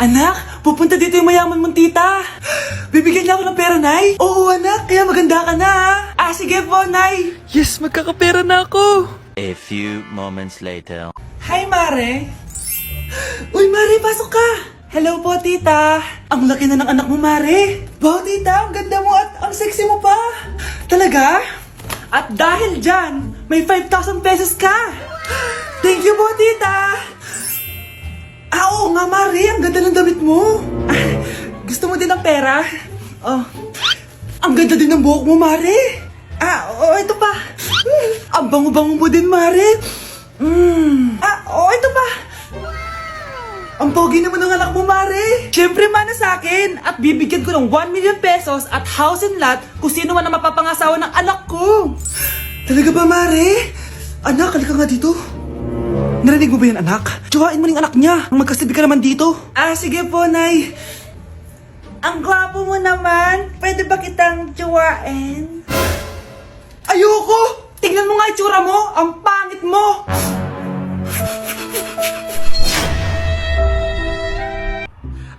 Anak, pupunta dito yung mayaman mong tita. Bibigyan niya ako ng pera, Nay. Oo, anak, kaya maganda ka na. Sige po, Nay. Yes, magkakapera na ako. A few moments later. Hi, Mare. Uy, Mare, pasok ka. Hello po, tita. Ang laki na ng anak mo, Mare. Wow, tita, ang ganda mo at ang sexy mo pa. Talaga? At dahil dyan, may 5,000 pesos ka. Thank you po, tita. Oo nga, Mare. Ang ganda ng damit mo. Gusto mo din ng pera? Oh. Ang ganda din ng buhok mo, Mare. Ito pa. Ang bango-bango mo din, Mare. Ito pa. Ang pogi naman ng anak mo, Mare. Siyempre, mana sa akin. At bibigyan ko ng 1 million pesos at house and lot kung sino man ang mapapangasawa ng anak ko. Talaga ba, Mare? Anak, halika nga dito. Narinig mo ba yan, anak? Tsuhain mo ning anak niya. Ang magkasibi ka naman dito. Sige po, Nay. Ang gwapo mo naman. Pwede ba kitang tsuhain? Ayoko! Tingnan mo nga itsura mo. Ang pangit mo.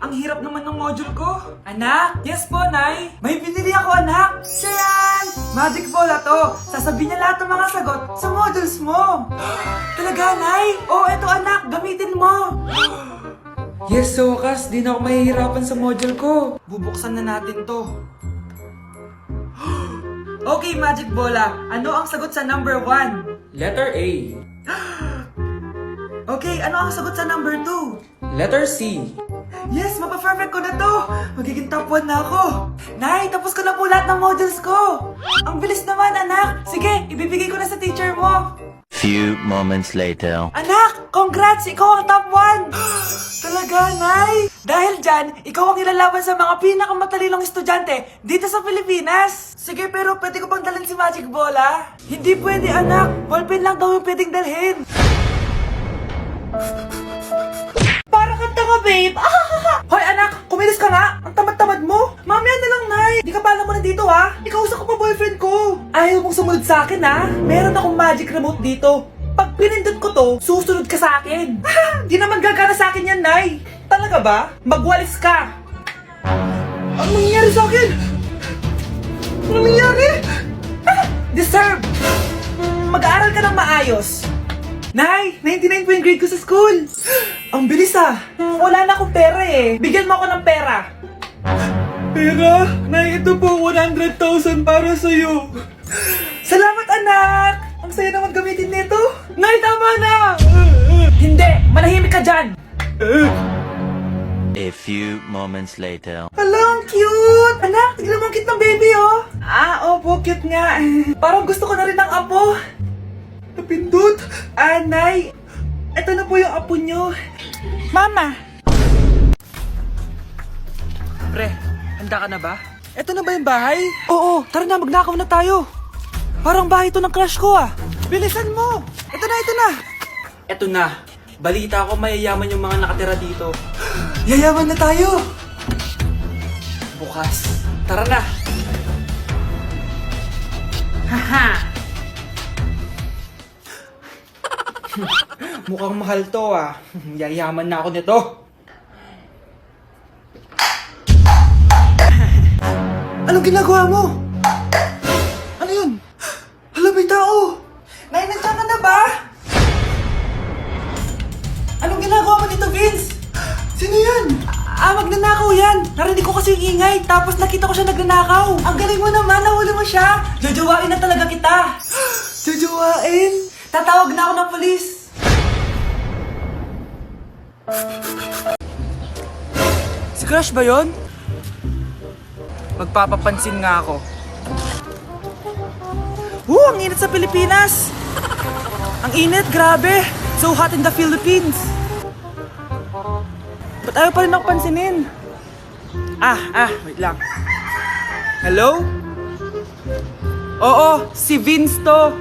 Ang hirap naman ng module ko. Anak? Yes po, Nay. May binili ako, anak. Siya yan! Magic Bola to. Sasabihin niya lahat ng mga sagot sa modules mo. Talaga, Nay? Eto anak. Gamitin mo. Yes, so wakas. Di na ako mahihirapan sa module ko. Bubuksan na natin to. Okay, Magic Bola. Ano ang sagot sa number 1? Letter A. Okay, ano ang sagot sa number 2? Letter C. Yes, mapa-perfect ko na to! Magiging top 1 na ako! Nay, tapos ko na po lahat ng modules ko! Ang bilis naman, anak! Sige, ibibigay ko na sa teacher mo! Few moments later. Anak, congrats! Ikaw ang top 1! Talaga, Nay! Dahil dyan, ikaw ang ilalaban sa mga pinakamatalinong estudyante dito sa Pilipinas! Sige, pero pwede ko bang dalhin si Magic Bola? Hindi pwede, anak! Ballpen lang daw yung pwedeng dalhin! Para kang tanga, babe! Hoy, anak! Kumilos ka nga! Ang tamad-tamad mo! Mamaya na lang, Nay! Di ka pala mo nandito, ha? Ikausap ko pa boyfriend ko! Ayaw mong sumunod sa akin, ha? Meron akong magic remote dito. Pag pinindot ko to, susunod ka sa akin. Di naman gagana sa akin yan, Nay! Talaga ba? Magwalis ka! Ano nangyayari sa akin? Ano nangyayari? Deserve! Mag-aaral ka ng maayos. Nay, 99 po yung grade ko sa school. Ang bilis wala na akong pera eh. Bigyan mo ako ng pera. Pera? Nay, ito po 100,000 para sa'yo. Salamat, anak. Ang saya naman gamitin nito. Nay, tama na. Hindi, manahimik ka dyan. A few moments later. Hala, ang cute. Anak, tignan mo ang cute ng baby, oh. Opo, cute nga. Parang gusto ko na rin ng apo. Napindot! Nay! Ito na po yung apo nyo. Mama! Pre, handa ka na ba? Ito na ba yung bahay? Oo, tara na, magnakaw na tayo. Parang bahay to ng crush ko Bilisan mo! Ito na, ito na! Ito na. Balita ko mayayaman yung mga nakatira dito. Yayaman na tayo! Bukas. Tara na! Haha! Mukhang mahal to Yayaman na ako nito. Anong ginagawa mo? Ano yun? Hala, may tao! Nay, nandiyan ka na ba? Anong ginagawa mo dito, Vince? Sino yan? Magnanakaw yan! Narinig ko kasi yung ingay, tapos nakita ko siya nagnanakaw. Ang galing mo naman, nahuli mo siya! Jojowain na talaga kita! Jojowain? Tatawag na ako ng polis! Si Crush ba yun? Magpapapansin nga ako. Ang init sa Pilipinas! Ang init, grabe! So hot in the Philippines! Ba't ayaw pa rin ako pansinin? Wait lang. Hello? Oo, si Vince to.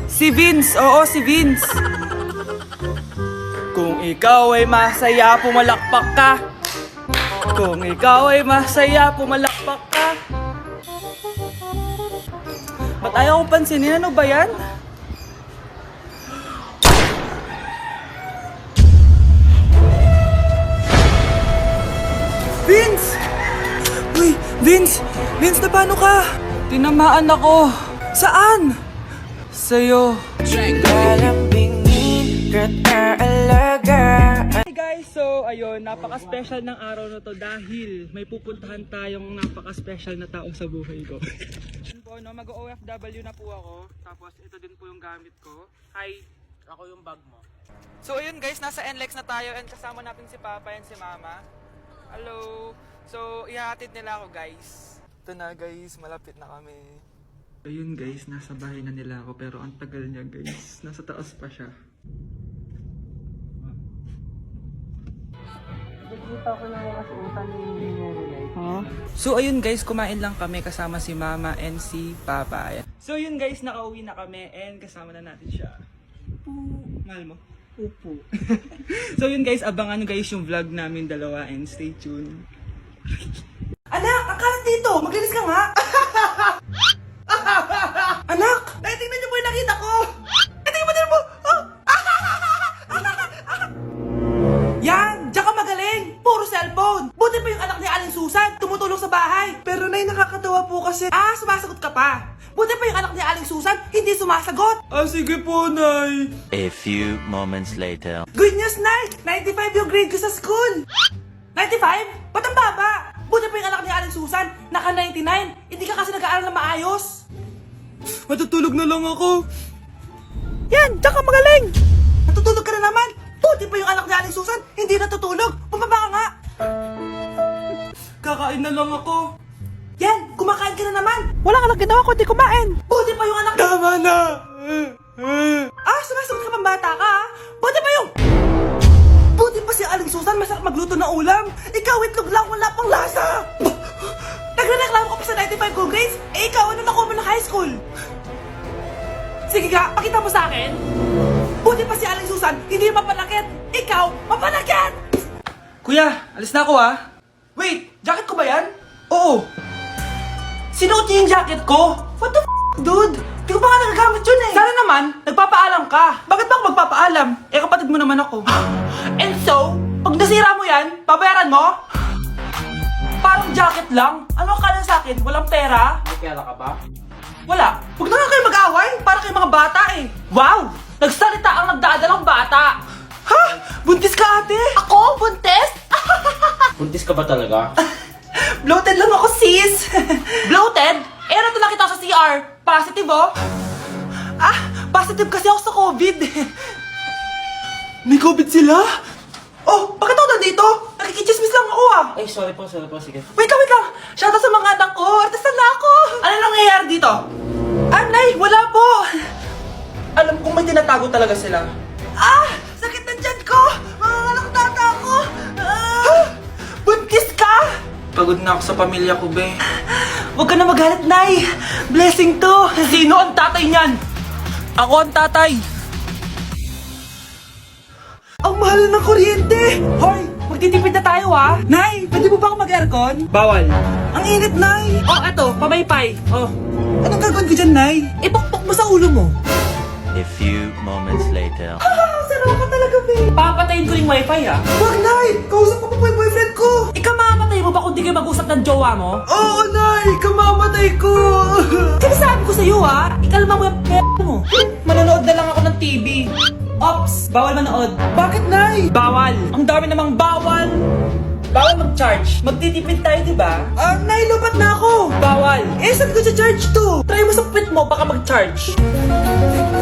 Si Vince, oo, si Vince. Kung ikaw ay masaya, pumalakpak ka. Kung ikaw ay masaya, pumalakpak ka. Ba't ayaw ko pansinin? Ano ba yan? Vince! Uy, Vince! Vince, na paano ka? Tinamaan ako. Saan? Sa'yo. Hey guys, so ayun, napaka-special ng araw na to dahil may pupuntahan tayong napaka-special na tao sa buhay ko. Yun po, no, mag-OFW na po ako. Tapos ito din po yung gamit ko. Hi! Ako yung bag mo. So ayun guys, nasa NLEX na tayo and kasama natin si Papa and si Mama. Hello! So, ihahatid nila ako guys. Ito na guys, malapit na kami. Ayun guys, nasa bahay na nila ako pero ang tagal niya guys. Nasa taas pa siya. So ayun guys, kumain lang kami kasama si Mama and si Papa. Ayan. So yun guys, nakauwi na kami and kasama na natin siya. Mahal mo? Upo. So yun guys, abangan nyo guys yung vlog namin dalawa and stay tuned. Anak, ang kalat dito! Maglinis ka nga! Anak! Tingnan niyo po yung nakita ko! Tingnan mo din mo! Yan! Diyan ka magaling! Puro cellphone! Buti pa yung anak ni Aling Susan, tumutulong sa bahay! Pero Nay, nakakatawa po kasi... sumasagot ka pa! Buti pa yung anak ni Aling Susan, hindi sumasagot! Sige po, Nay! A few moments later. Good news, Nay! 95 yung grade ko sa school! 95? Ba't ang baba? Buti pa yung anak ni Aling Susan, naka 99! Hindi ka kasi nag-aaral na maayos! Matutulog na lang ako! Yan! Diyan ka magaling! Natutulog ka na naman! Buti pa yung anak ni Aling Susan, hindi natutulog! Bumaba ka nga! Kakain na lang ako! Yan! Kumakain ka na naman! Wala ka lang ginawa kundi kumain! Buti pa yung anak... Tama na! Sumasagot ka pang bata ka ha? Buti pa yung... Buti pa si Aling Susan, masarap magluto ng ulam! Ikaw, itlog lang, wala pang lasa! Nagre-reklamo ka pa sa 95 good grades? Ikaw, ano nakuha mo ng high school? Sige ka, pakita mo sa akin! Buti pa si Aling Susan, hindi mapanakit! Ikaw, mapanakit! Kuya, alis na ako ha? Wait, jacket ko ba yan? Oo. Sinuot niya yung jacket ko? What the dude? Di ko pa nga nagagamit yun eh. Sana naman, nagpapaalam ka. Bakit ba ako magpapaalam? Kapatid mo naman ako. And so, pag nasira mo yan, babayaran mo? Parang jacket lang. Ano ka sa akin? Walang pera? May pera ka ba? Wala. Huwag na nga kayo mag-away. Para kayo mga bata eh. Wow! Nagsalita ang nagdadalang bata. Ha? Buntis ka ate? Ako? Buntis? Buntis ka ba talaga? Bloated lang ako, sis. Bloated? Ano nakita ko sa CR? Positive, oh. Positive kasi ako sa COVID. May COVID sila? Oh, bakit ako nandito? Nakikichismis lang ako, Ay, sorry po, sige. Wait lang. Shoutout sa mga anak ko. Artista na ako. Ano nangyayari dito? Nay, wala po. Alam kong may tinatago talaga sila. Sakit na tiyan ko. Manganganak tata ako. Buntis ka? Pagod na ako sa pamilya ko, be. Huwag ka na magalit, Nay. Blessing to. Sino ang tatay niyan? Ako ang tatay. Ang mahal ng kuryente. Hoy, magtitipid na tayo ha. Nay, pwede mo ba ako mag-aircon? Bawal. Ang init, Nay. Eto, pamaypay. Anong gagawin ko dyan, Nay? Ipukpok mo sa ulo mo. A few moments later. Sarap ka talaga, babe. Papatayin ko yung wifi, ha? Wag, Nay! Kausap ko pa po yung boyfriend ko! Ikamamatay mo ba kung di kayo mag-usap ng jowa mo? Oo, Nay! Kamamatay ko! Sinasabi ko sa'yo, ha? Ikalma mo yung mo. Manonood na lang ako ng TV. Ops! Bawal manood. Bakit, Nay? Bawal. Ang dami namang bawal. Bawal mag-charge. Magtitipid tayo, di ba? Nay, lupat na ako. Bawal. Saan ko sa-charge to? Try mo sa puwit mo, baka mag-charge.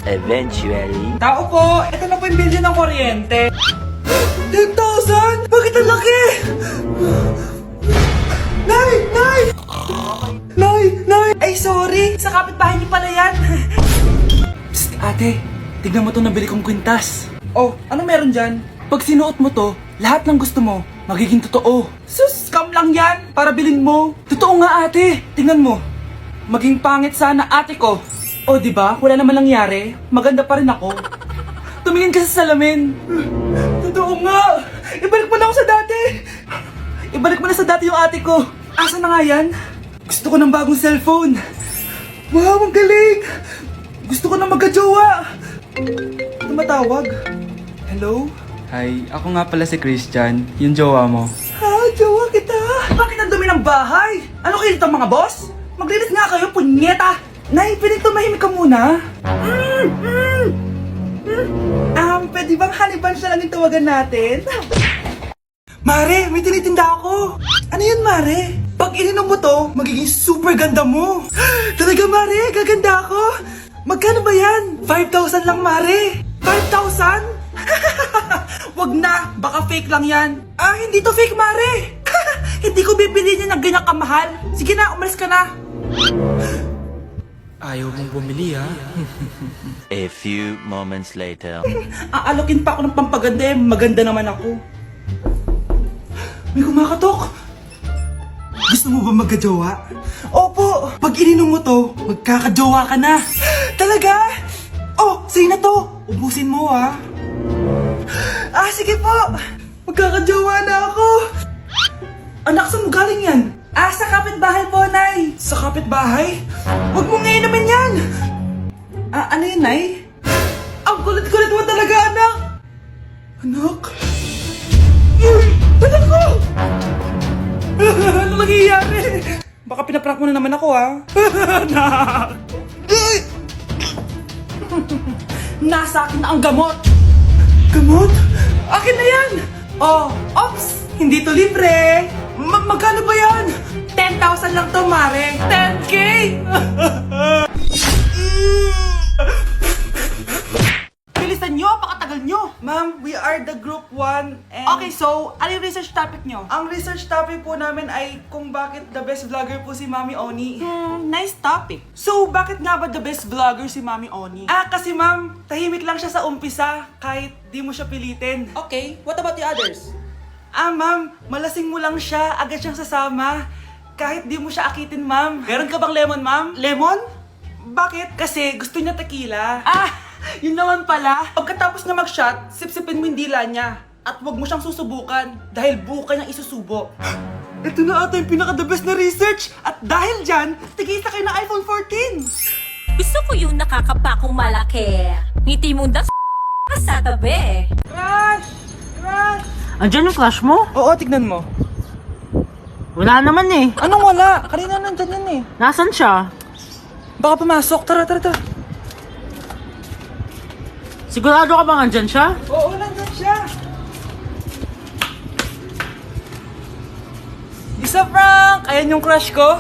Eventually. Tao po, ito na po yung bilhin ng kuryente. 10,000? Bakit ang laki? Nay! Ay, sorry. Sa kapitbahay niyo pala yan. Psst, ate. Tignan mo to nabili kong kwintas. Anong meron dyan? Pag sinuot mo to, lahat ng gusto mo, magiging totoo. Sus, scam lang yan. Para bilhin mo. Totoo nga, ate. Tingnan mo. Maging pangit sana ate ko. Di ba? Wala naman nangyari. Maganda pa rin ako. Tumingin ka sa salamin. Totoo nga. Ibalik mo na ako sa dati. Ibalik mo na sa dati yung ate ko. Asa na nga yan? Gusto ko ng bagong cellphone. Wow, ang galing. Gusto ko na magka-jowa. Tumatawag. Hello? Hi, ako nga pala si Christian, yung jowa mo. Jowa kita. bakit ang dumi ng bahay? Ano kayo dito mga boss? Maglinis nga kayo, punyeta! Nay, pwede tumahimik ka muna? Pwede bang honey bunch na lang yung tawagan natin? Mare, may tinitinda ako! Ano yun, Mare? Pag ininom mo to, magiging super ganda mo! Talaga, Mare, gaganda ako! Magkano ba yan? 5,000 lang, Mare! 5,000? Wag na, baka fake lang yan. Hindi to fake, Mare. Hindi ko bibili niya ng ganyan kamahal. Sige na, umalis ka na. Ayaw mong bumili, ha? A few moments later. Aalokin pa ako ng pampaganda eh. Maganda naman ako. May kumakatok. Gusto mo ba magkajowa? Opo! Pag ininom mo to, magkakajowa ka na. Talaga? Oh, sa'yo na to. Ubusin mo, ha? Sige po. Magkakajowa na ako. Anak, saan mo galing yan? Sa kapitbahay po, Nay. Sa kapitbahay? Huwag mo ngayon naman yan. Ano yun, Nay? Ang kulit-kulit mo talaga, anak. Anak? Uy! Anak ko! Ano nangyayari? Baka pinaprank mo na naman ako, ha? Anak! Nasa akin na ang gamot! Gamot? Akin na yan! Ops! Hindi to libre! Magkano ba yan? 10,000 lang to, Mare! 10K! Bilisan nyo! Pakatagal nyo! Ma'am, we are the group 1 and... Okay, so, ano yung research topic nyo? Ang research topic po namin ay kung bakit the best vlogger po si Mami Oni. Nice topic. So, bakit nga ba the best vlogger si Mami Oni? Kasi ma'am, tahimik lang siya sa umpisa kahit di mo siya pilitin. Okay, what about the others? Ma'am, malasing mo lang siya, agad siyang sasama. Kahit di mo siya akitin, ma'am. Meron ka bang lemon, ma'am? Lemon? Bakit? Kasi gusto niya tequila. Yun naman pala. Pagkatapos na mag-shot, sipsipin mo yung dila niya. At huwag mo siyang susubukan dahil buka niyang isusubo. Ito na ata yung pinaka-the best na research. At dahil dyan, tigisa kayo ng iPhone 14. Gusto ko yung nakakapakong malaki. Ngiti mo da sa tabi. Crush! Crush! Andiyan yung crush mo? Oo, tignan mo. Wala naman eh. Anong wala? Kanina nandyan yan eh. Nasaan siya? Baka pumasok. Tara, tara, tara. Sigurado ka bang andyan siya? Oo, nandyan siya. Isa, Frank! Ayan yung crush ko.